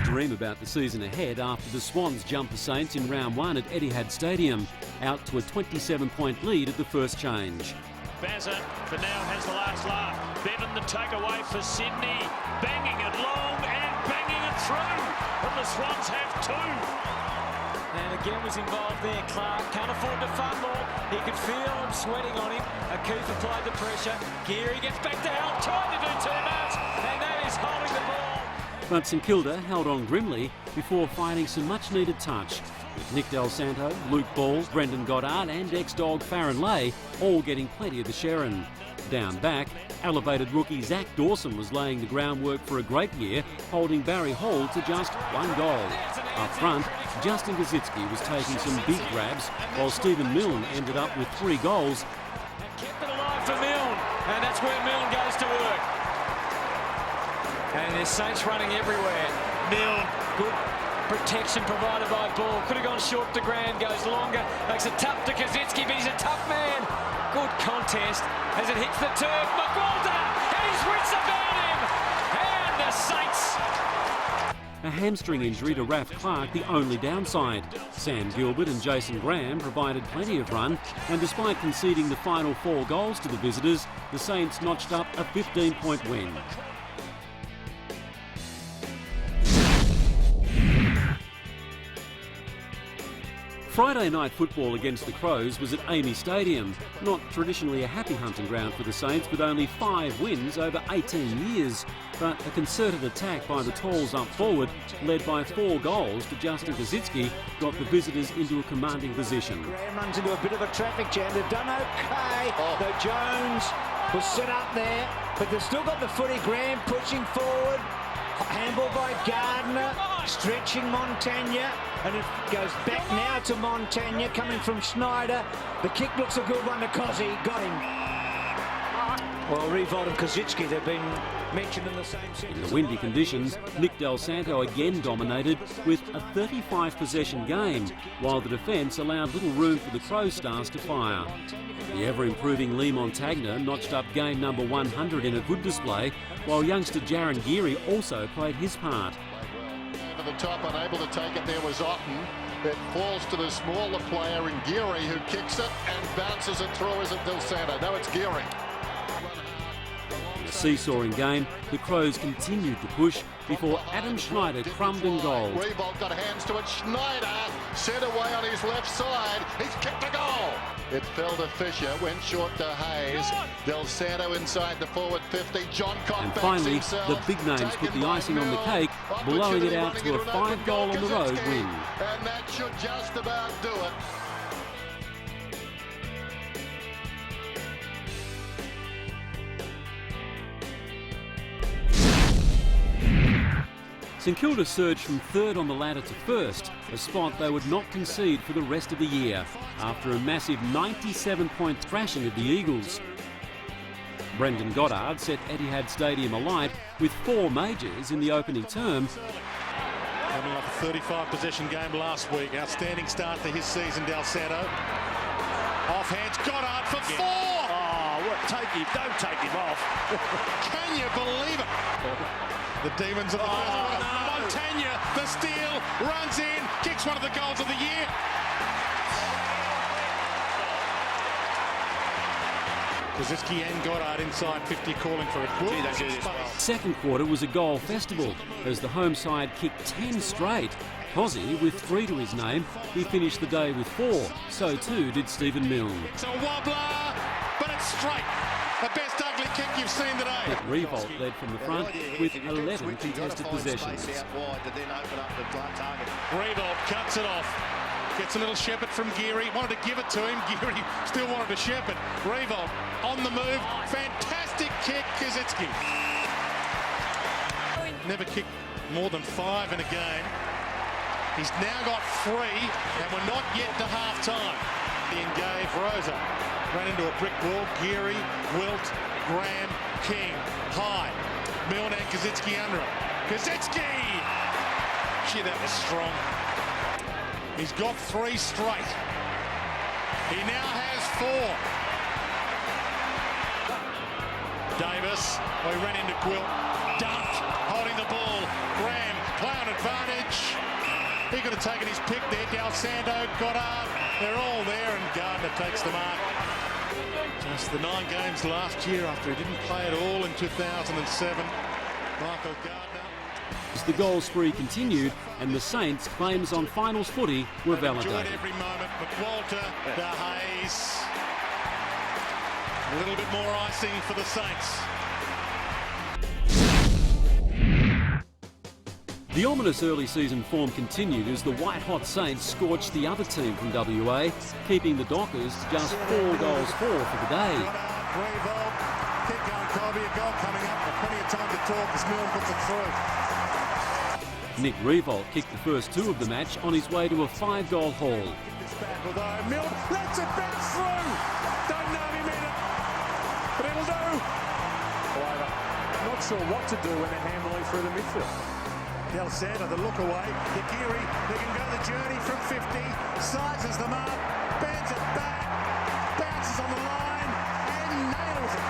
big dream about the season ahead after the Swans jumped the Saints in round one at Etihad Stadium, out to a 27-point lead at the first change. Bazza for now has the last laugh. Bevan the takeaway for Sydney, banging it long and banging it through, and the Swans have two. And again was involved there. Clark can't afford to fumble. He could feel him sweating on him. O'Keefe applied the pressure. Geary gets back to help, trying to do too much, and that is holding the ball. But St Kilda held on grimly before finding some much-needed touch, with Nick Del Santo, Luke Ball, Brendan Goddard and ex-dog Farron Lay all getting plenty of the Sherrin. Down back, elevated rookie Zach Dawson was laying the groundwork for a great year, holding Barry Hall to just one goal. Up front, Justin Kosicki was taking some big grabs, while Stephen Milne ended up with 3 goals. Kept it alive for Milne, and that's where Milne goes to work. And there's Saints running everywhere. Milne, good protection provided by Ball. Could have gone short to Graham, goes longer, makes it tough to Kosicki, but he's a tough man. Good contest as it hits the turf. McWalter, and his wits about him. And the Saints. A hamstring injury to Raph Clark, the only downside. Sam Gilbert and Jason Graham provided plenty of run, and despite conceding the final 4 goals to the visitors, the Saints notched up a 15-point win. Friday night football against the Crows was at Amy Stadium, not traditionally a happy hunting ground for the Saints with only 5 wins over 18 years. But a concerted attack by the Talls up forward, led by 4 goals to Justin Kosicki, got the visitors into a commanding position. Graham runs into a bit of a traffic jam. They've done okay. The Jones was set up there, but they've still got the footy. Graham pushing forward. Handball by Gardner, stretching Montagna, and it goes back now to Montagna, coming from Schneider. The kick looks a good one to Cozzy, got him. Well, Revolt and Kosicki, they've been mentioned in the same sentence. In the windy conditions, Nick Del Santo again dominated with a 35 possession game, while the defence allowed little room for the Crow Stars to fire. The ever-improving Lee Montagna notched up game number 100 in a good display, while youngster Jaron Geary also played his part. Over the top, unable to take it there was Otten. It falls to the smaller player in Geary, who kicks it and bounces it through. Is it Del Santo? No, it's Geary. In a seesawing game, the Crows continued to push before Adam Schneider crumbed and goal. Revolt got hands to it. Schneider set away on his left side. He's kicked a goal. It fell to Fisher, went short to Hayes. Del Santo inside the forward 50. John Cox. And finally, the big names put the icing on the cake, blowing it out to a 5-goal on the road win. And that should just about do it. St Kilda surged from 3rd on the ladder to 1st, a spot they would not concede for the rest of the year, after a massive 97-point thrashing of the Eagles. Brendan Goddard set Etihad Stadium alight with 4 majors in the opening term. Coming off a 35 possession game last week. Outstanding start to his season, Del Santo. Offhands, Goddard for 4! Oh, what? Take him. Don't take him off. Can you believe it? The Demons of the first. No. Montagna, the steal, runs in, kicks one of the goals of the year. Kosicki and Goddard inside 50 calling for it. Second quarter was a goal festival as the home side kicked 10 straight. Cozzy, with 3 to his name, he finished the day with 4. So too did Stephen Milne. It's a wobbler, but it's straight. The best ugly kick you've seen today. But Revolt led from the front with 11 contested possessions. Revolt cuts it off. Gets a little shepherd from Geary. Wanted to give it to him. Geary still wanted to shepherd. Revolt on the move. Fantastic kick, Kosicki. Never kicked more than 5 in a game. He's now got 3, and we're not yet to half-time. He engaged Rosa. Ran into a brick wall. Geary, Wilt, Graham, King, high. Milne and Kosicki under him. Kosicki! Gee, that was strong. He's got 3 straight. He now has 4. Davis, we ran into Quilt. Dumped, holding the ball. Graham play on advantage. He could have taken his pick there. Del Santo, Goddard, they're all there, and Gardner takes the mark. Just the 9 games last year after he didn't play at all in 2007. Michael Gardner. As the goal spree continued and the Saints' claims on finals footy were validated. Enjoyed every moment. McWalter, De Hayes. A little bit more icing for the Saints. The ominous early season form continued as the white-hot Saints scorched the other team from WA, keeping the Dockers just 4 goals for the day. Revolt, keep going, Colby, a goal coming up. Plenty of time to talk as Milne puts it through. Nick Revolt kicked the first 2 of the match on his way to a 5-goal haul. It's back, although Milne lets it bounce through. Don't know if he meant it, but it'll do. Not sure what to do when they're handling through the midfield. Del Santo, the look away. Yakiri, they can go the journey from 50, sizes them up, bends it back, bounces on the line, and nails it.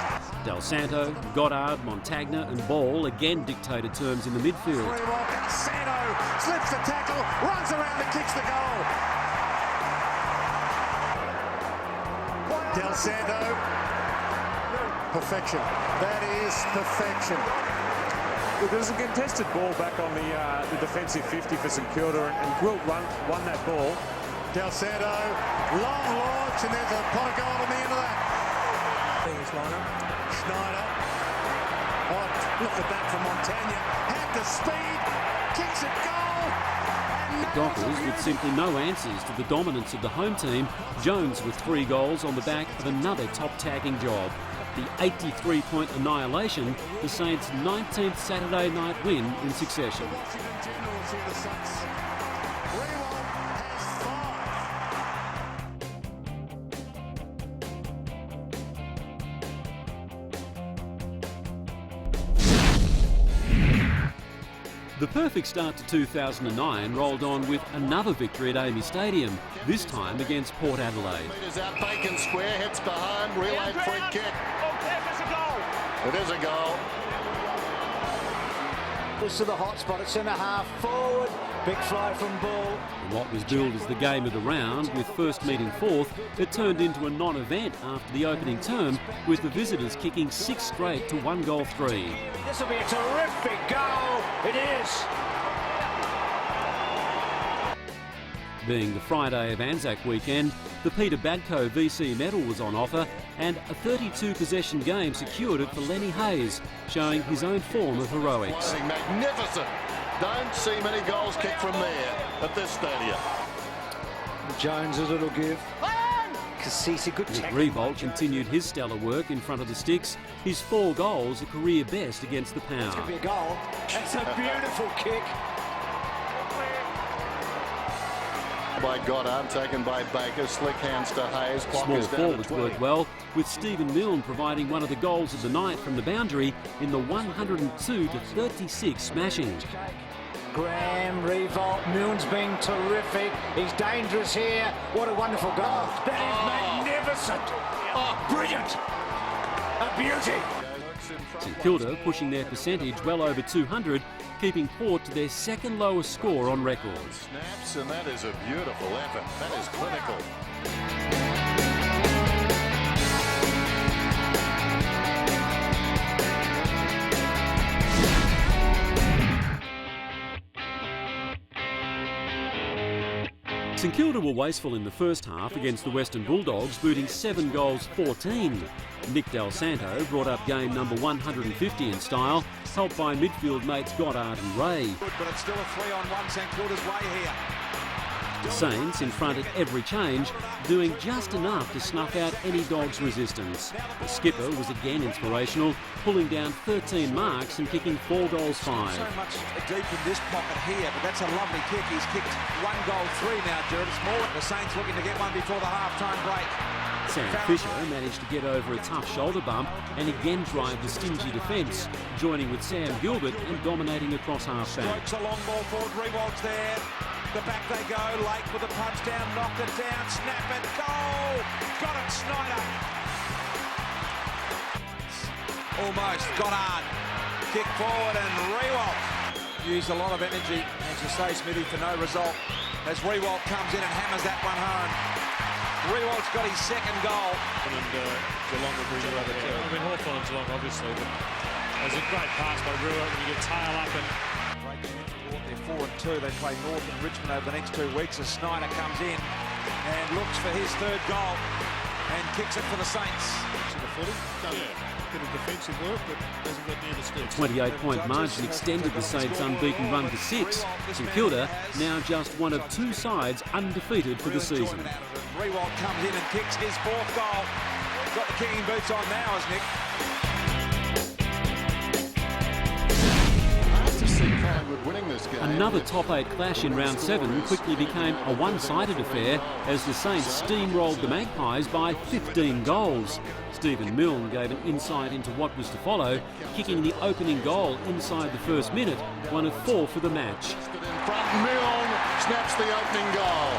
Del Santo, Goddard, Montagna and Ball again dictated terms in the midfield. Del Santo slips the tackle, runs around and kicks the goal. Del Santo, perfection. That is perfection. There was a contested ball back on the defensive 50 for St Kilda, and Gwilt won that ball. Del Santo, long launch, and there's a pot of gold on the end of that. Schneider. Oh, look at that from Montagna. Had the speed, kicks it goal. The Dockers, with simply no answers to the dominance of the home team, Jones with 3 goals on the back of another top tagging job. The 83-point annihilation, the Saints' 19th Saturday night win in succession. The perfect start to 2009 rolled on with another victory at Amy Stadium, this time against Port Adelaide. Meters out Bacon Square, hits behind, relay free kick. It is a goal. This to the hot spot at centre half forward. Big fly from Bull. In what was billed as the game of the round, with first meeting fourth, it turned into a non-event after the opening term, with the visitors kicking 6 straight to 1-3. This will be a terrific goal. It is. Being the Friday of Anzac weekend, the Peter Badco VC medal was on offer and a 32-possession game secured it for Lenny Hayes, showing his own form of heroics. Magnificent. Don't see many goals kicked from there at this stadium. Jones a little give. Cassisi, good Nick tackle. Revolt continued his stellar work in front of the sticks. His 4 goals, a career best against the Power. It's going to be a goal. That's a beautiful kick. By Goddard, taken by Baker, slick hands to Hayes. Small forwards worked well, with Stephen Milne providing one of the goals of the night from the boundary in the 102-36 smashing. Graham, Revolt, Milne's been terrific. He's dangerous here. What a wonderful goal. That is magnificent. Oh, brilliant. A beauty. St Kilda pushing their percentage well over 200, keeping Port to their 2nd lowest score on record. Snaps, and that is a beautiful effort. That is clinical. St Kilda were wasteful in the first half against the Western Bulldogs, booting 7 goals 14. Nick Del Santo brought up game number 150 in style, helped by midfield mates Goddard and Ray. But it's still a 3-on-1 St Kilda's way here. The Saints in front at every change, doing just enough to snuff out any Dogs' resistance. The skipper was again inspirational, pulling down 13 marks and kicking 4 goals 5. So much deep in this pocket here, but that's a lovely kick. He's kicked 1 goal 3 now, Jared. It's more. The Saints looking to get one before the half-time break. Sam Fisher managed to get over a tough shoulder bump and again drive the stingy defence, joining with Sam Gilbert and dominating across half-back. Strokes a long ball forward. Rewald's there. The back they go. Lake with a punch down, knock it down, snap it, goal! Got it, Snyder. Almost, Goddard. Kick forward and Rewald. used a lot of energy, as you say, Smithy, for no result. As Rewalt comes in and hammers that one home. Rewalt's got his second goal. And Geelong will bring you over too. I mean, Hawthorn and Geelong, obviously, but it was a great pass by Rewalt when you get tail up and... They're 4-2. They play North and Richmond over the next 2 weeks as Snyder comes in and looks for his third goal and kicks it for the Saints. Bit of defensive work, but doesn't get near the sticks. 28-point margin extended the Saints' unbeaten run to 6. St Kilda now just one of 2 sides undefeated for the season. Rewalt comes in and kicks his 4th goal. Got the kicking boots on now, as Nick. Winning this game. Another top 8 clash in round 7 quickly became a one-sided affair as the Saints steamrolled the Magpies by 15 goals. Stephen Milne gave an insight into what was to follow, kicking the opening goal inside the first minute, one of 4 for the match. In front, Milne snaps the opening goal.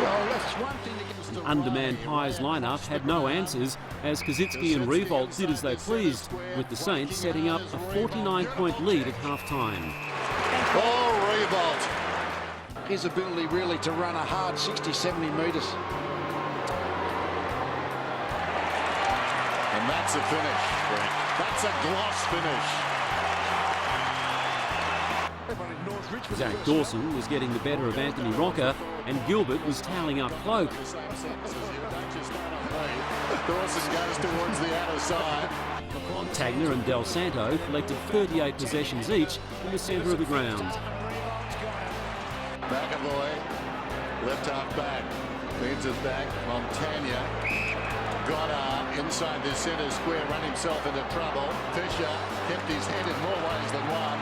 Well, that's one thing against the Undermanned Pies lineup had no answers as Kazitsky and Rewalt did as they pleased, with the Saints setting up a 49-point lead at half-time. Oh, Rewalt. His ability really to run a hard 60, 70 metres. And that's a finish. That's a gloss finish. Zach Dawson was getting the better of Anthony Rocker and Gilbert was toweling up Cloak. Dawson goes towards the outer side. Montagna and Del Santo collected 38 possessions each in the centre of the ground. McAvoy, left half back, leads it back. Montagna, Goddard inside the centre square, run himself into trouble. Fisher kept his head in more ways than one.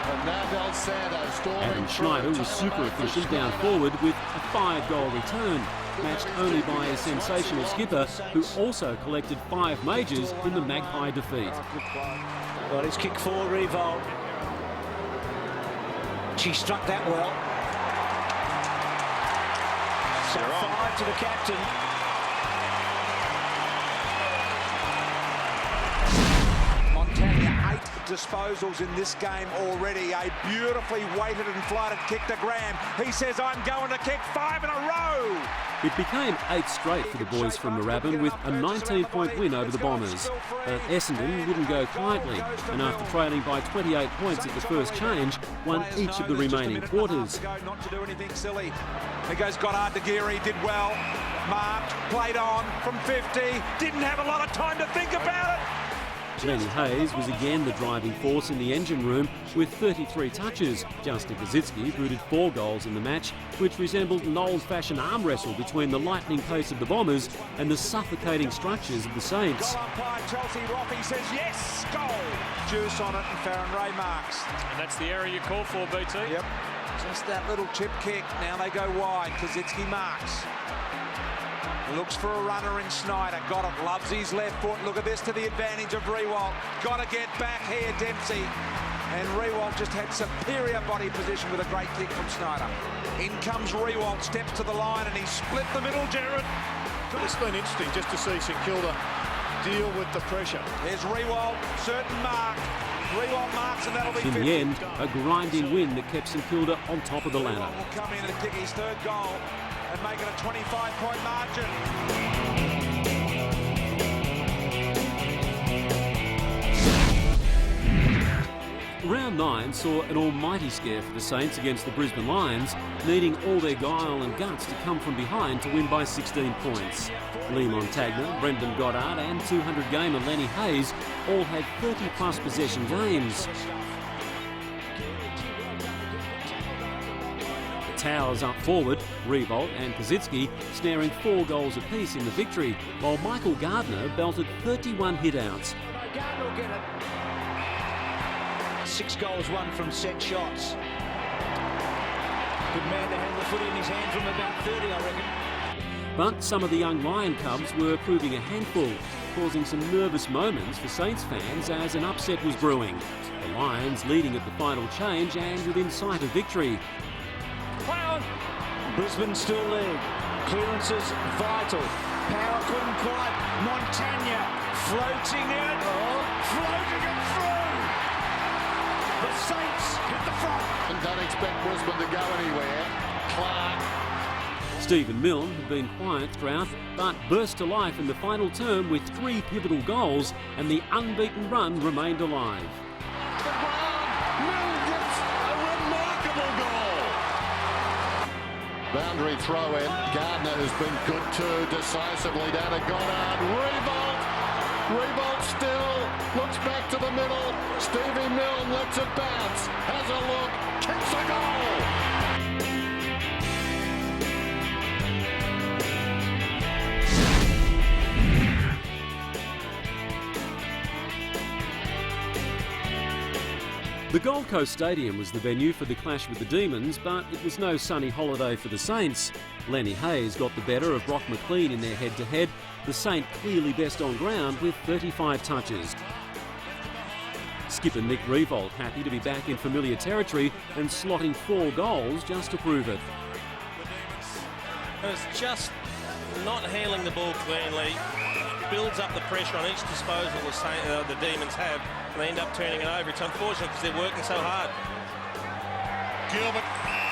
And now Del Santo storming. Adam Schneider was super efficient down forward with a 5-goal return, matched only by a sensational skipper who also collected 5 majors in the Magpie defeat. Well, his kick for Rewalt. She struck that well. So 5 to the captain. Disposals in this game already. A beautifully weighted and flighted kick to Graham. He says, I'm going to kick 5 in a row. It became 8 straight for the boys from Moorabbin with a 19-point win over the Bombers. But Essendon wouldn't go quietly, and after trailing by 28 points at the first change, won each of the remaining quarters. Not to do anything silly. He goes Goddard to Geary, did well. Marked, played on from 50. Didn't have a lot of time to think about it. Lenny Hayes was again the driving force in the engine room with 33 touches. Justin Kazitsky booted 4 goals in the match, which resembled an old-fashioned arm wrestle between the lightning pace of the Bombers and the suffocating structures of the Saints. Goal umpire Chelsea Roffey says yes, goal. Juice on it and Farron Ray marks. And that's the area you call for, BT. Yep, just that little chip kick. Now they go wide. Kazitsky marks. Looks for a runner in Snyder. Got it. Loves his left foot. Look at this to the advantage of Rewalt. Got to get back here, Dempsey. And Rewalt just had superior body position with a great kick from Snyder. In comes Rewalt. Steps to the line and he split the middle, Jared. It's been interesting just to see St Kilda deal with the pressure. There's Rewalt. Certain mark. Rewalt marks and that'll be In 50. the end, a grinding win that kept St Kilda on top of the ladder. Rewalt will come in and kick his 3rd goal and make it a 25-point margin. Round 9 saw an almighty scare for the Saints against the Brisbane Lions, needing all their guile and guts to come from behind to win by 16 points. Lee Montagna, Brendan Goddard and 200-gamer Lenny Hayes all had 30-plus possession games. The Towers up forward, Rewalt and Kazitsky snaring 4 goals apiece in the victory, while Michael Gardner belted 31 hitouts. Gardner will get it. 6 goals won from set shots. Good man to have the footy in his hand from about 30, I reckon. But some of the young Lion Cubs were proving a handful, causing some nervous moments for Saints fans as an upset was brewing. The Lions leading at the final change and within sight of victory. Brisbane still lead. Clearances vital. Power couldn't quite. Montagna floating it. Floating it through. The Saints hit the front. And don't expect Brisbane to go anywhere. Clark. Stephen Milne had been quiet throughout, but burst to life in the final term with 3 pivotal goals, and the unbeaten run remained alive. The ground. Milne gets a remarkable goal. Boundary throw in. Gardner has been good too. Decisively down to Goddard. Revolt. Revolt still. Looks back to the middle. Stevie Milne lets it bounce. Has a look. Kicks a goal. The Gold Coast Stadium was the venue for the clash with the Demons, but it was no sunny holiday for the Saints. Lenny Hayes got the better of Brock McLean in their head-to-head, the Saint clearly best on ground with 35 touches. Skipper Nick Revolt happy to be back in familiar territory and slotting 4 goals just to prove it. It's just not handling the ball cleanly, builds up the pressure on each disposal the Demons have, and they end up turning it over. It's unfortunate because they're working so hard. Gilbert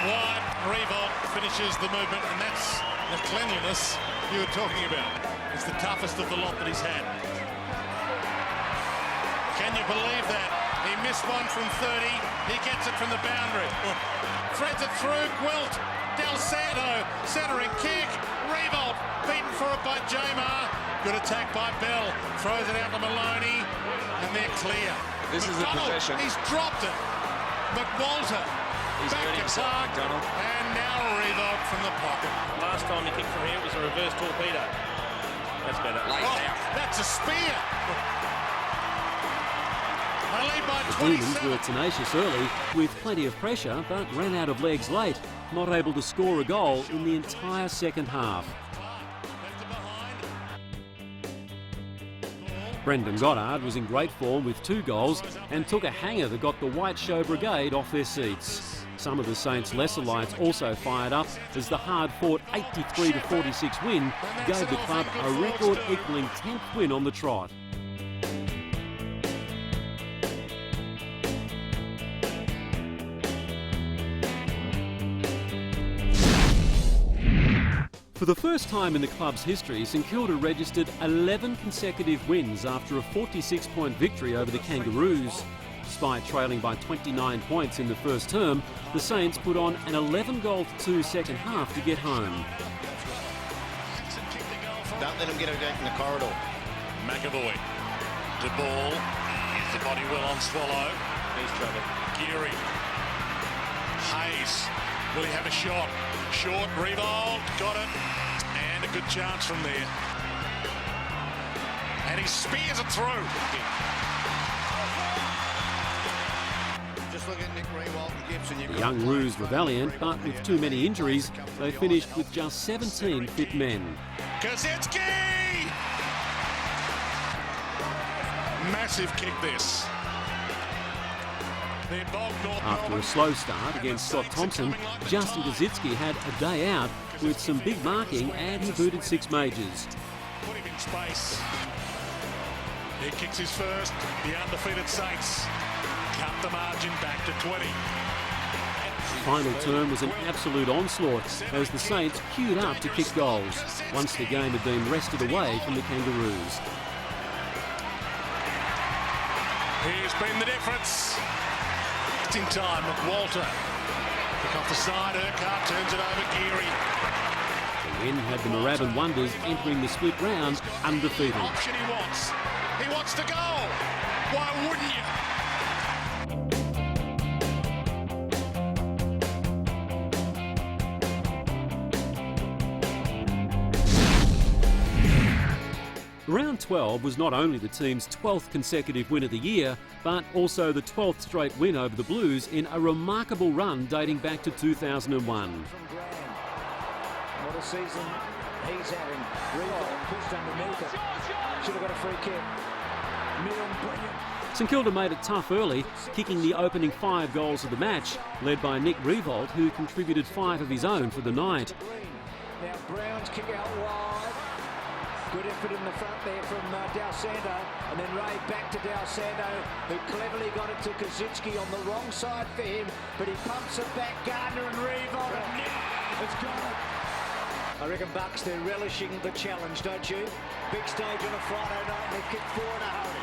wide, Revolt finishes the movement, and that's the cleanliness you were talking about. It's the toughest of the lot that he's had. Can you believe that? He missed one from 30, he gets it from the boundary. Threads it through, Gwilt, Del Santo, centering kick, Revolt beaten for it by Jamar. Good attack by Bell, throws it out to Maloney, and they're clear. This is the possession. He's dropped it. McWalter, back to Clark, and now Revolt from the pocket. Last time he kicked from here, it was a reverse torpedo. That's better. That's a spear. They lead by The 27. Demons were tenacious early with plenty of pressure, but ran out of legs late, not able to score a goal in the entire second half. Brendan Goddard was in great form with 2 goals and took a hanger that got the White Show Brigade off their seats. Some of the Saints' lesser lights also fired up as the hard-fought 83-46 win gave the club a record-equalling 10th win on the trot. For the first time in the club's history, St Kilda registered 11 consecutive wins after a 46-point victory over the Kangaroos. Despite trailing by 29 points in the first term, the Saints put on an 11-goal-2 second half to get home. Don't let him get it in the corridor. McAvoy to ball. Here's the body well on Swallow. He's trouble. Geary. Hayes. Will he have a shot? Short, Revolt, got it. And a good chance from there. And he spears it through. Just look at Nick Revolt and Gibson. The young Roos were valiant, but with too many injuries, they finished with just 17 fit men. Kaczynski! Massive kick this. After a slow start against Scott Thompson, Justin Kaczynski had a day out with some big marking and he booted 6 majors. Put him in space. He kicks his first. The undefeated Saints cut the margin back to 20. The final term was an absolute onslaught as the Saints queued up to kick goals once the game had been wrested away from the Kangaroos. Here's been the difference. In time, McWalter. Pick off the side, Urquhart turns it over, Geary. The win had the Moorabbin Wonders entering the split round undefeated. Option he wants. He wants to go. Why wouldn't you? Round 12 was not only the team's 12th consecutive win of the year, but also the 12th straight win over the Blues in a remarkable run dating back to 2001. What a season he's having. Revolt pushed underneath it. Should have got a free kick. Milne, brilliant. St Kilda made it tough early, kicking the opening 5 goals of the match, led by Nick Revolt, who contributed 5 of his own for the night. Now Brown's kick out wide. Good effort in the front there from Dal Santo, and then Ray back to Dal Santo, who cleverly got it to Kaczynski on the wrong side for him, but he pumps it back. Gardner and Revolt, and Nick has got it. I reckon Bucks, they're relishing the challenge, don't you? Big stage on a Friday night, and they kick 4 in a hurry.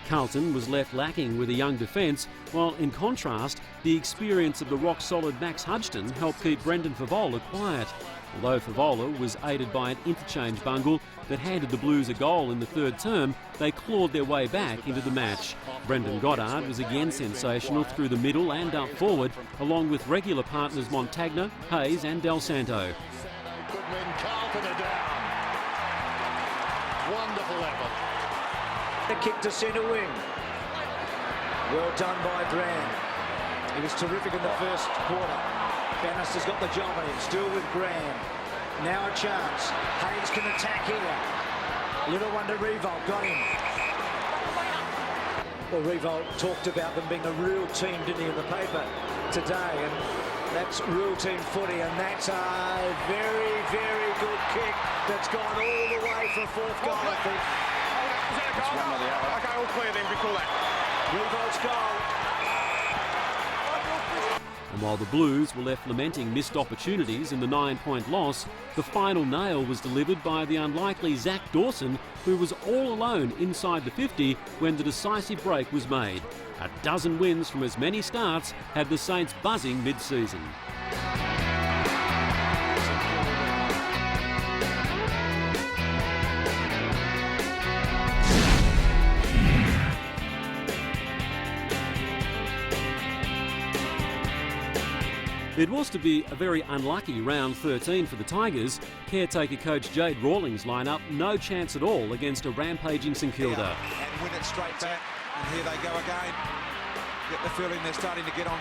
Carlton was left lacking with a young defence, while in contrast, the experience of the rock-solid Max Hudson helped keep Brendan Favola quiet. Although Favola was aided by an interchange bungle that handed the Blues a goal in the third term, they clawed their way back into the match. Brendan Goddard was again sensational through the middle and up forward, along with regular partners Montagna, Hayes and Dal Santo. Goodman, Carlton are down. Wonderful effort. A kick to centre wing. Well done by Brand. He was terrific in the first quarter. Bannister's got the job on him, still with Graham. Now a chance. Hayes can attack here. Little one to Revolt, got him. Well, Revolt talked about them being a real team, didn't he, in the paper today, and that's real team footy, and that's a very, very good kick that's gone all the way for fourth goal, I think. Is that a goal? One or the other. Okay, all clear then, we call that. Revolt's goal. And while the Blues were left lamenting missed opportunities in the 9-point loss, the final nail was delivered by the unlikely Zach Dawson, who was all alone inside the 50 when the decisive break was made. A dozen wins from as many starts had the Saints buzzing mid-season. It was to be a very unlucky round 13 for the Tigers. Caretaker coach Jade Rawlings line up no chance at all against a rampaging St Kilda. And win it straight back, and here they go again. Get the feeling they're starting to get on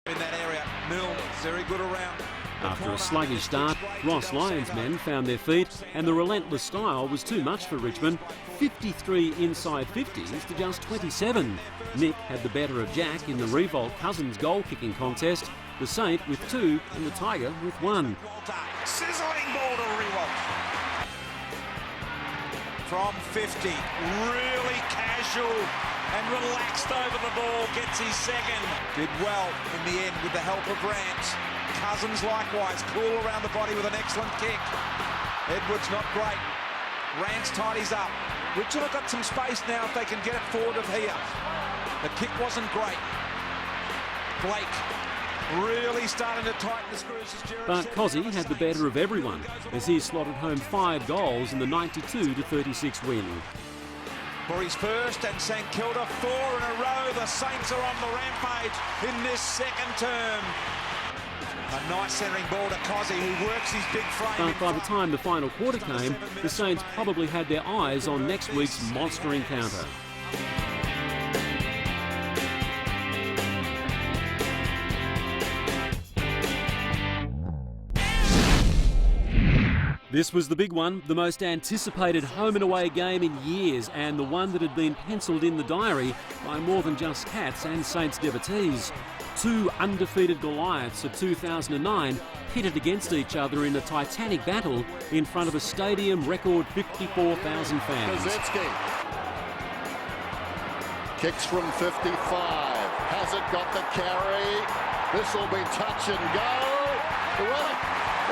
in that area. Milne, very good around. After a sluggish start, Ross Lyons' men found their feet, and the relentless style was too much for Richmond. 53 inside 50s to just 27. Nick had the better of Jack in the Revolt Cousins goal-kicking contest. The Saint with 2 and the Tiger with 1. Sizzling ball to Revolt. From 50, really casual and relaxed over the ball, gets his second. Did well in the end with the help of Rance. Cousins likewise, cool around the body with an excellent kick. Edwards not great. Rance tidies up. Richard have got some space now if they can get it forward of here. The kick wasn't great. Blake really starting to tighten the screws. But Cozzy had the better of everyone as he slotted home 5 goals in the 92-36 win. For his first and St Kilda 4 in a row, the Saints are on the rampage in this second term. A nice centering ball to Cozzy, who works his big frame. But by the time the final quarter came, the Saints probably had their eyes on next week's monster encounter. This was the big one, the most anticipated home and away game in years, and the one that had been pencilled in the diary by more than just Cats and Saints devotees. 2 undefeated Goliaths of 2009 pitted against each other in a titanic battle in front of a stadium record 54,000 fans. Kaczynski kicks from 55. Has it got the carry? This will be touch and go. Well,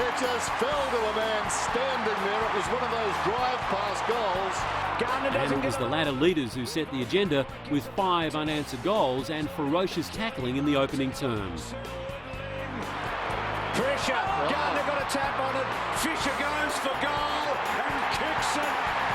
it just fell to a man standing there. It was one of those drive-past goals. And it was the latter leaders who set the agenda with 5 unanswered goals and ferocious tackling in the opening terms. Pressure. Gardner got a tap on it. Fisher goes for goal and kicks it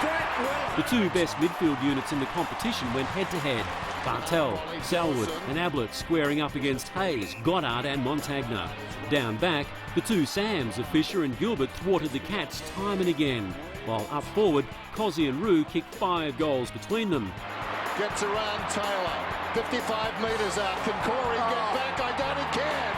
that well. The 2 best midfield units in the competition went head-to-head. Bartel, Selwood and Ablett squaring up against Hayes, Goddard and Montagna. Down back, the 2 Sams of Fisher and Gilbert thwarted the Cats time and again, while up forward, Cozzy and Rue kicked 5 goals between them. Gets around Taylor, 55 metres out. Can Corey get back? I doubt he can.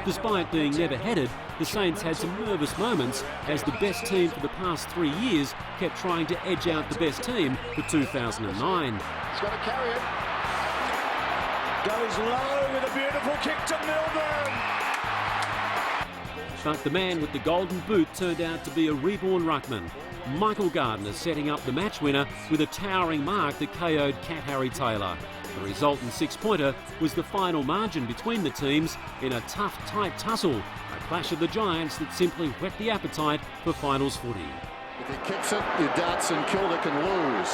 Despite being never headed, the Saints had some nervous moments as the best team for the past 3 years kept trying to edge out the best team for 2009. He's got to carry it. Goes low with a beautiful kick to Milburn. But the man with the golden boot turned out to be a reborn ruckman. Michael Gardner setting up the match winner with a towering mark that KO'd Cat Harry Taylor. The resultant 6-pointer was the final margin between the teams in a tough, tight tussle. A clash of the giants that simply whet the appetite for finals footy. If he kicks it, you doubt St Kilda can lose.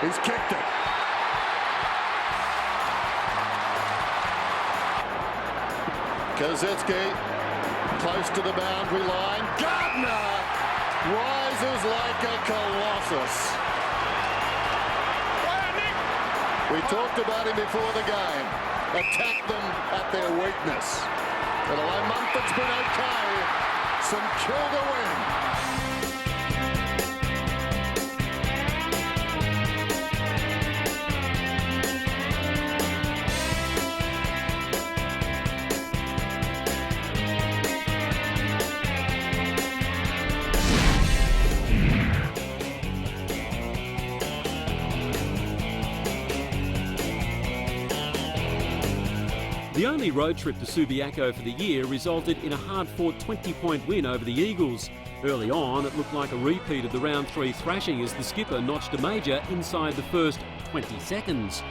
He's kicked it. Kazetsky close to the boundary line. Gardner rises like a colossus. We talked about him before the game. Attack them at their weakness. But although Mumford's been okay, St Kilda win. The only road trip to Subiaco for the year resulted in a hard-fought 20-point win over the Eagles. Early on, it looked like a repeat of the round 3 thrashing as the skipper notched a major inside the first 20 seconds.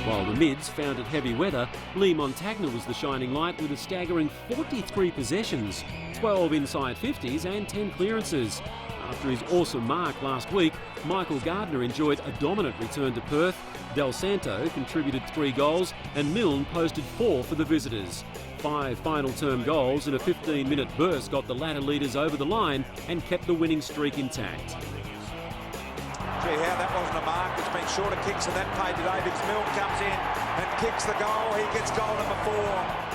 While the mids found it heavy weather, Lee Montagna was the shining light with a staggering 43 possessions, 12 inside 50s and 10 clearances. After his awesome mark last week, Michael Gardner enjoyed a dominant return to Perth. Del Santo contributed 3 goals and Milne posted 4 for the visitors. 5 final term goals in a 15-minute burst got the latter leaders over the line and kept the winning streak intact. Gee, how that wasn't a mark. It's been shorter kicks and that paid to Davids. Milne comes in and kicks the goal. He gets goal number 4.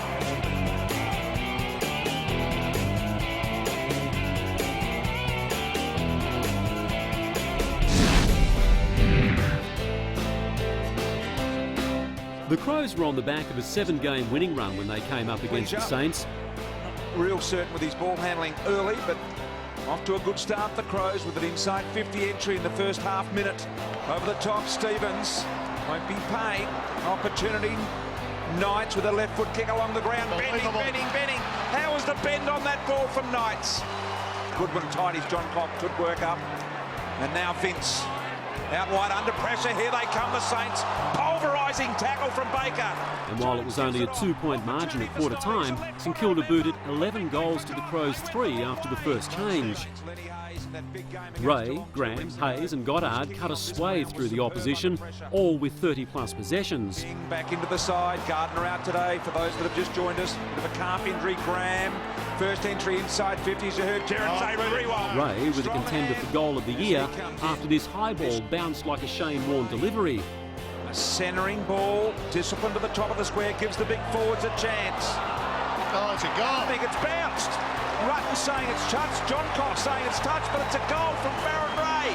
The Crows were on the back of a 7-game winning run when they came up against the Saints. Real certain with his ball handling early, but off to a good start, the Crows, with an inside 50 entry in the first half minute. Over the top, Stevens won't be paid. Opportunity. Knights with a left foot kick along the ground. Bending. How was the bend on that ball from Knights? Goodwin tight his John Cock could work up. And now Vince. Out wide under pressure, here they come, the Saints. Pulverising tackle from Baker. And while it was only a 2-point margin at quarter time, St Kilda booted 11 goals to the Crows 3 after the first change. Ray, Graham, Hayes and Goddard cut a swathe through the opposition, all with 30-plus possessions. Back into the side, Gardner out today for those that have just joined us. Bit of a calf injury, Graham. First entry inside 50s, you heard Jared say Ray with a contender for goal of the year after this high ball bounced like a Shane Warne delivery. A centering ball, discipline to the top of the square, gives the big forwards a chance. Oh, it's a goal. I think it's bounced. Rutten saying it's touched, John Cox saying it's touched, but it's a goal from Farron Ray.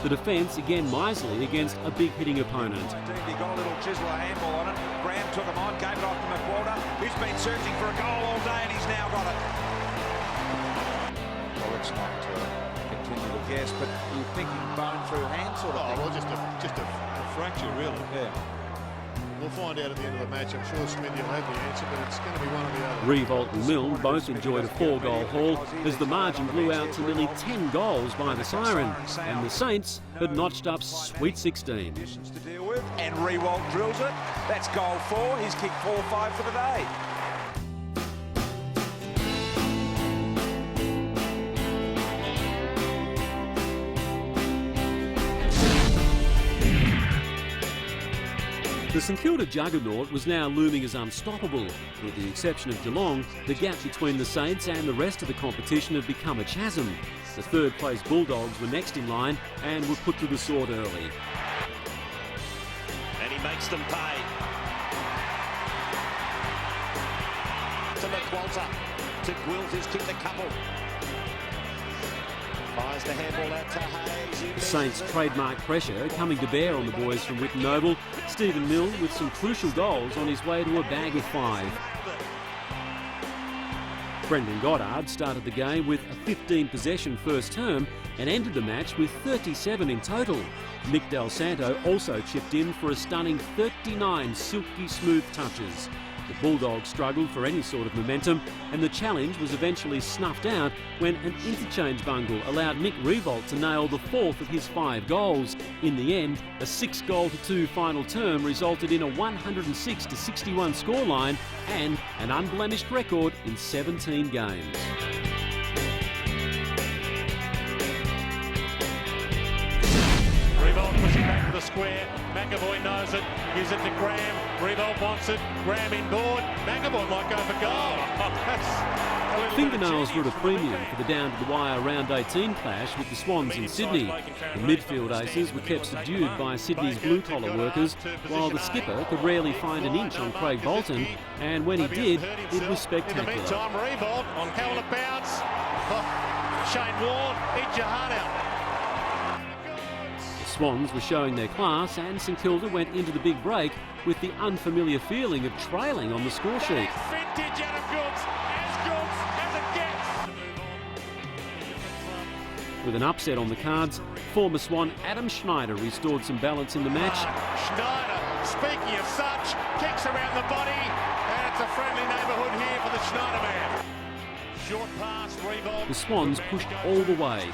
The defence again miserly against a big hitting opponent. Indeed, he got a little chisel, a handball on it. Graham took him on, gave it off to McWalter. He's been searching for a goal all day and he's now got it. Well, let's not continue to guess, but you're thinking bone through hand sort of thing. Well, just a fracture, really. Yeah. We'll find out at the end of the match. I'm sure Smithy will have the answer, but it's going to be one of the others. Revolt and Milne both enjoyed a 4-goal haul as the margin blew out to nearly 10 goals by the siren, and the Saints had notched up sweet 16. To deal with, and Rewalt drills it. That's goal 4. He's kicked 4-5 for the day. The St Kilda juggernaut was now looming as unstoppable. With the exception of Geelong, the gap between the Saints and the rest of the competition had become a chasm. The third-place Bulldogs were next in line and were put to the sword early. And he makes them pay. To McWalter. To Gwilt, who's kicked a couple. Fires the handball out to Hayes. The Saints' trademark pressure coming to bear on the boys from Whitten Noble. Stephen Milne with some crucial goals on his way to a bag of 5. Brendan Goddard started the game with a 15-possession first term and ended the match with 37 in total. Nick Del Santo also chipped in for a stunning 39 silky smooth touches. The Bulldogs struggled for any sort of momentum, and the challenge was eventually snuffed out when an interchange bungle allowed Mick Riewoldt to nail the fourth of his 5 goals. In the end, a 6-goal-to-2 final term resulted in a 106-61 scoreline and an unblemished record in 17 games. Riewoldt pushing back to the square. McAvoy knows it. Gives it to Graham. Riewoldt wants it. Graham inboard. McAvoy might go for goal. Fingernails were at a premium for the down-to-the-wire round 18 clash with the Swans in Sydney. The midfield aces were kept subdued by Sydney's blue-collar workers, while the skipper could rarely find an inch on Craig Bolton, and when he did, it was spectacular. In the meantime, Riewoldt on how will it bounce? Shane Warne, eat your heart out. The Swans were showing their class, and St Kilda went into the big break with the unfamiliar feeling of trailing on the score sheet. Vintage Adam Goods, as it gets. With an upset on the cards, former Swan Adam Schneider restored some balance in the match. Schneider, speaking of such, kicks around the body, and it's a friendly neighbourhood here for the Schneider man. Short pass, Riewoldt. The Swans pushed all the way.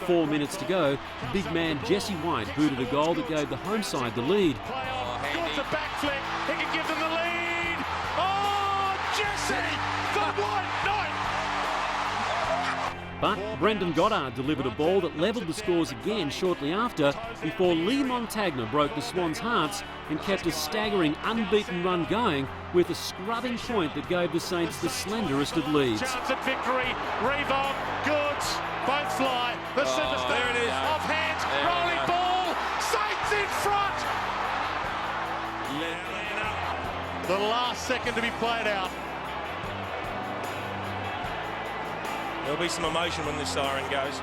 4 minutes to go, big man Jesse White booted a goal that gave the home side the lead. Goods a backflip, he can give them the lead. Oh, Jesse, the White Knight. But Brendan Goddard delivered a ball that levelled the scores again shortly after, before Lee Montagna broke the Swans' hearts and kept a staggering unbeaten run going with a scrubbing point that gave the Saints the slenderest of leads. Chance at victory, Riewoldt, Goods, both fly. The superstar, there it is. Off hands, rolling ball, Saints in front. The last second to be played out. There'll be some emotion when this siren goes.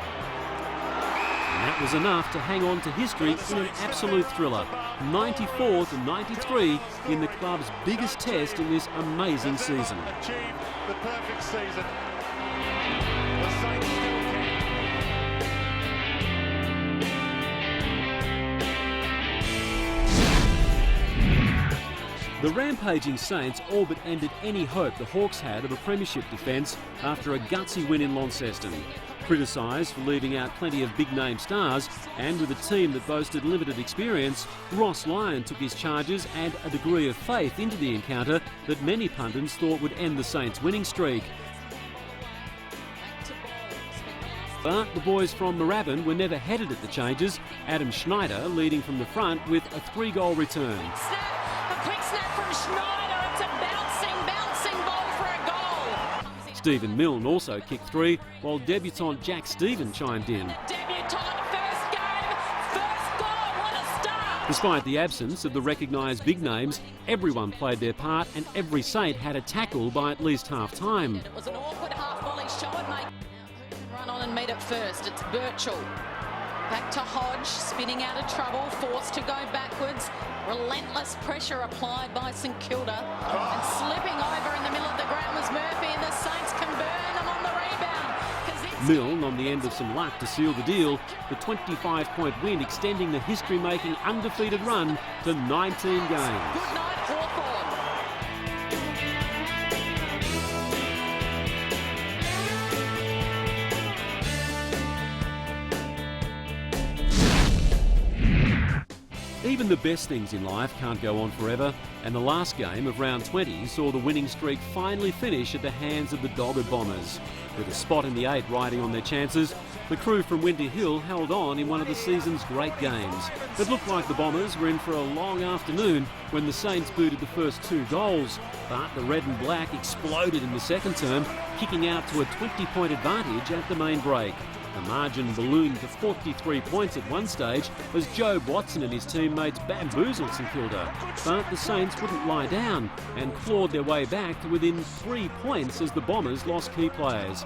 And that was enough to hang on to history in an absolute thriller. 94-93 in the club's biggest test in this amazing season. Achieved the perfect season. The Saints still can. The rampaging Saints all but ended any hope the Hawks had of a premiership defence after a gutsy win in Launceston. Criticised for leaving out plenty of big-name stars, and with a team that boasted limited experience, Ross Lyon took his charges and a degree of faith into the encounter that many pundits thought would end the Saints' winning streak. But the boys from Moorabbin were never headed at the changes, Adam Schneider leading from the front with a 3-goal return. A quick snap from Schneider. It's a bouncing ball for a goal. Stephen Milne also kicked 3, while debutant Jack Stephen chimed in. Debutant, first game, first goal. What a start. Despite the absence of the recognised big names, everyone played their part and every Saint had a tackle by at least half-time. It was an awkward half volley. Show it, mate. Now, who can run on and meet it first? It's Birchall. Back to Hodge, spinning out of trouble, forced to go backwards. Relentless pressure applied by St Kilda. And slipping over in the middle of the ground was Murphy, and the Saints can burn them on the rebound. Milne on the end of some luck to seal the deal, the 25-point win extending the history-making undefeated run to 19 games. Good night, Hawthorn. Even the best things in life can't go on forever, and the last game of round 20 saw the winning streak finally finish at the hands of the Dogged Bombers. With a spot in the 8 riding on their chances, the crew from Windy Hill held on in one of the season's great games. It looked like the Bombers were in for a long afternoon when the Saints booted the first 2 goals, but the red and black exploded in the second term, kicking out to a 20-point advantage at the main break. The margin ballooned to 43 points at one stage as Joe Watson and his teammates bamboozled St Kilda. But the Saints wouldn't lie down and clawed their way back to within 3 points as the Bombers lost key players.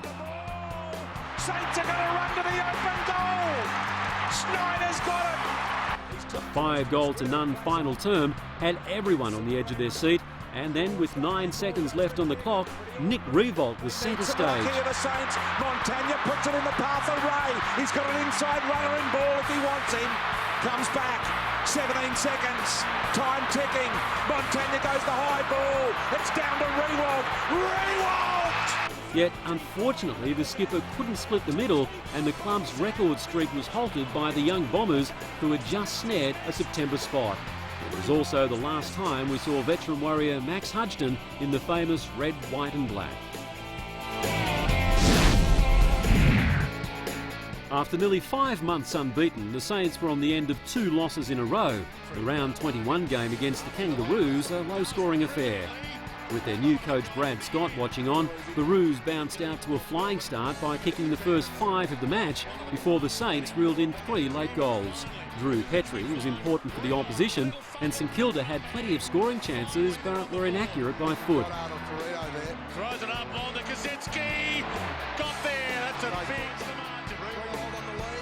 Saints are going to run to the open goal. Schneider's got it. The 5-goal-to-none final term had everyone on the edge of their seat, And then, with 9 seconds left on the clock, Nick Revolt was centre stage. The Saints. Montagna puts it in the path of Ray. He's got an inside runner in ball if he wants him. Comes back. 17 seconds. Time ticking. Montagna goes the high ball. It's down to Rewalt. Rewalt! Yet, unfortunately, the skipper couldn't split the middle, and the club's record streak was halted by the young Bombers, who had just snared a September spot. It was also the last time we saw veteran warrior Max Hudgton in the famous red, white and black. After nearly 5 months unbeaten, the Saints were on the end of 2 losses in a row. The round 21 game against the Kangaroos, a low-scoring affair. With their new coach Brad Scott watching on, the Roos bounced out to a flying start by kicking the first 5 of the match before the Saints reeled in 3 late goals. Drew Petrie was important for the opposition, and St Kilda had plenty of scoring chances but were inaccurate by foot. Throws it up on the Kaczynski. Got there. That's a big...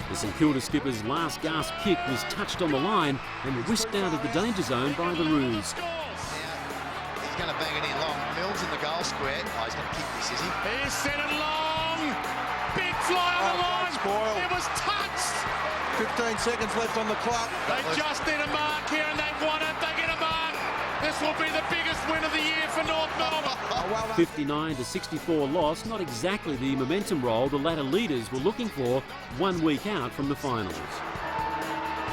The St Kilda skipper's last gasp kick was touched on the line and whisked out of the danger zone by the Roos. He's going to bang it in long. Mills in the goal square. Oh, he's going to kick this, is he? He's sent it long. Big fly on the line. Spoil. It was touched. 15 seconds left on the clock. They just need a mark here and they won it. They get a mark. This will be the biggest win of the year for North Melbourne. 59-64 loss, not exactly the momentum role the latter leaders were looking for 1 week out from the finals.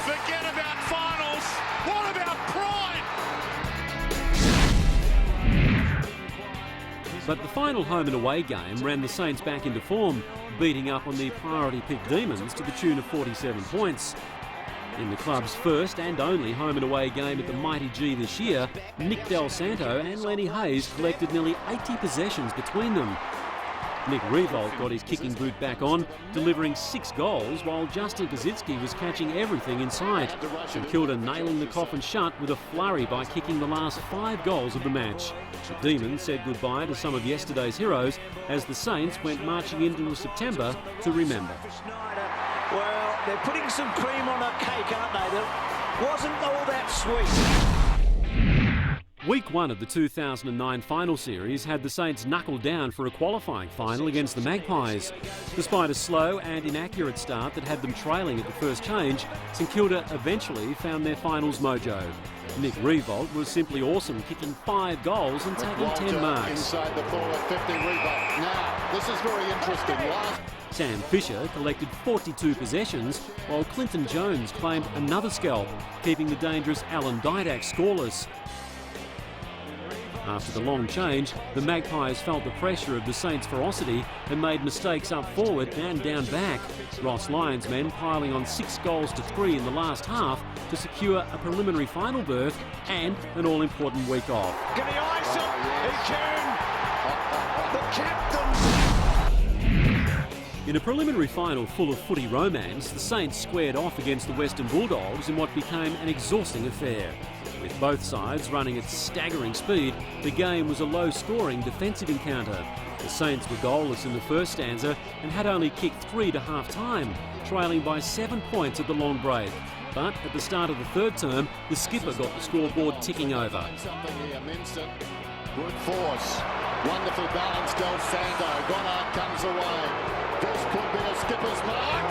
Forget about finals. What about pride? But the final home and away game ran the Saints back into form, beating up on the priority pick Demons to the tune of 47 points. In the club's first and only home and away game at the Mighty G this year, Nick Del Santo and Lenny Hayes collected nearly 80 possessions between them. Nick Revolt got his kicking boot back on, delivering 6 goals, while Justin Kaczynski was catching everything in sight. St Kilda nailing the coffin shut with a flurry by kicking the last 5 goals of the match. The Demons said goodbye to some of yesterday's heroes as the Saints went marching into September to remember. Well, they're putting some cream on a cake, aren't they? That wasn't all that sweet. Week 1 of the 2009 final series had the Saints knuckled down for a qualifying final against the Magpies. Despite a slow and inaccurate start that had them trailing at the first change, St Kilda eventually found their finals mojo. Nick Revolt was simply awesome, kicking 5 goals and taking 10 marks. Inside the ball at 50, Revolt. Now, this is very interesting. Sam Fisher collected 42 possessions, while Clinton Jones claimed another scalp, keeping the dangerous Alan Didak scoreless. After the long change, the Magpies felt the pressure of the Saints' ferocity and made mistakes up forward and down back. Ross Lyons' men piling on 6 goals to 3 in the last half to secure a preliminary final berth and an all-important week off. Can he ice it? He can! The captain! In a preliminary final full of footy romance, the Saints squared off against the Western Bulldogs in what became an exhausting affair. With both sides running at staggering speed, the game was a low-scoring defensive encounter. The Saints were goalless in the first stanza and had only kicked 3 to half-time, trailing by 7 points at the long break. But at the start of the third term, the skipper got the scoreboard ticking over. Good force. Wonderful balance, Del Santo. Goddard comes away. This could be a skipper's mark.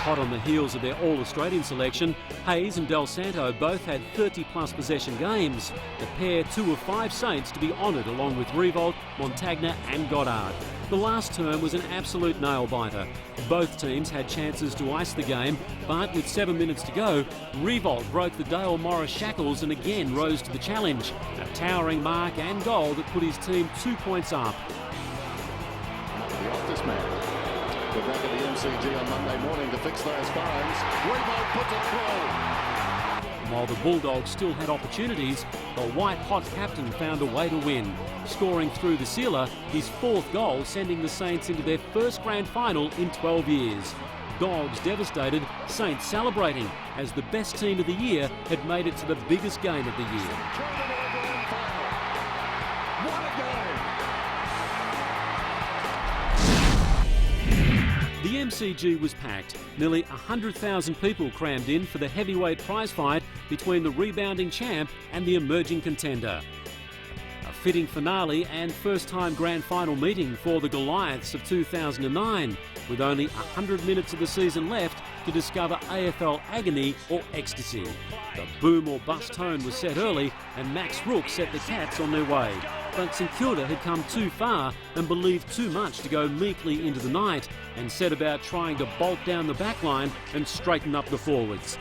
Hot on the heels of their All-Australian selection, Hayes and Del Santo both had 30-plus possession games. The pair 2 of 5 Saints to be honoured along with Revolt, Montagna and Goddard. The last term was an absolute nail-biter. Both teams had chances to ice the game, but with 7 minutes to go, Revolt broke the Dale Morris shackles and again rose to the challenge. A towering mark and goal that put his team 2 points up. The Optus man. We're back at the MCG on Monday morning to fix those bones. Revolt puts it through. While the Bulldogs still had opportunities, the white-hot captain found a way to win, scoring through the sealer his 4th goal, sending the Saints into their first grand final in 12 years. Dogs devastated, Saints celebrating, as the best team of the year had made it to the biggest game of the year. The MCG was packed. Nearly 100,000 people crammed in for the heavyweight prize fight between the rebounding champ and the emerging contender. fitting finale and first-time grand final meeting for the Goliaths of 2009, with only 100 minutes of the season left to discover AFL agony or ecstasy. The boom or bust tone was set early and Max Rook set the Cats on their way. But St Kilda had come too far and believed too much to go meekly into the night and set about trying to bolt down the back line and straighten up the forwards.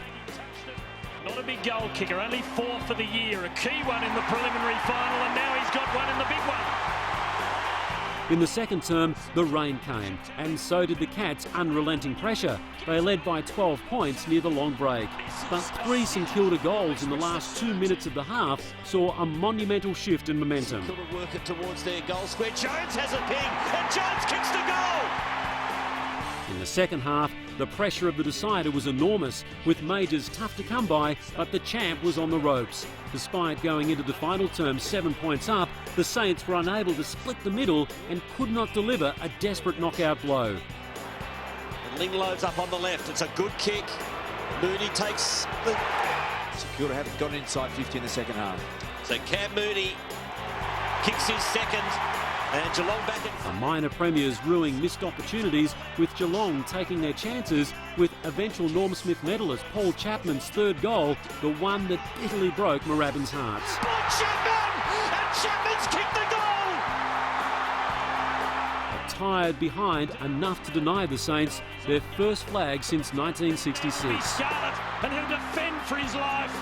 Not a big goal kicker, only 4 for the year. A key one in the preliminary final, and now he's got one in the big one. In the second term, the rain came, and so did the Cats' unrelenting pressure. They led by 12 points near the long break. But 3 St Kilda goals in the last 2 minutes of the half saw a monumental shift in momentum. Work it towards their goal square. Jones has a ping, and Jones kicks the goal. In the second half, the pressure of the decider was enormous, with Majors tough to come by, but the champ was on the ropes. Despite going into the final term 7 points up, the Saints were unable to split the middle and could not deliver a desperate knockout blow. And Ling loads up on the left. It's a good kick. Mooney takes the... St Kilda haven't gone inside 50 in the second half. So Cam Mooney kicks his second. And Geelong back in. The minor premiers ruining missed opportunities, with Geelong taking their chances with eventual Norm Smith medalist Paul Chapman's third goal, the one that bitterly broke Moorabbin's hearts. Chapman! And Chapman's kicked the goal! Tired behind enough to deny the Saints their first flag since 1966. Scarlett, and he'll defend for his life,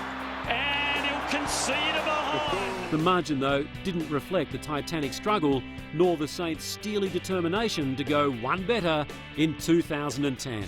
and he'll concede a behind. The margin, though, didn't reflect the titanic struggle, nor the Saints' steely determination to go one better in 2010.